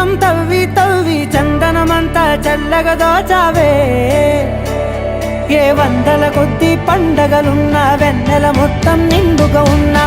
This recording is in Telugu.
మొత్తం తవ్వి తవ్వి చందనమంతా చల్లగా దోచావే ఏ వందల కొద్ది పండగలున్నా వెన్నెల మొత్తం నిండుగా ఉన్న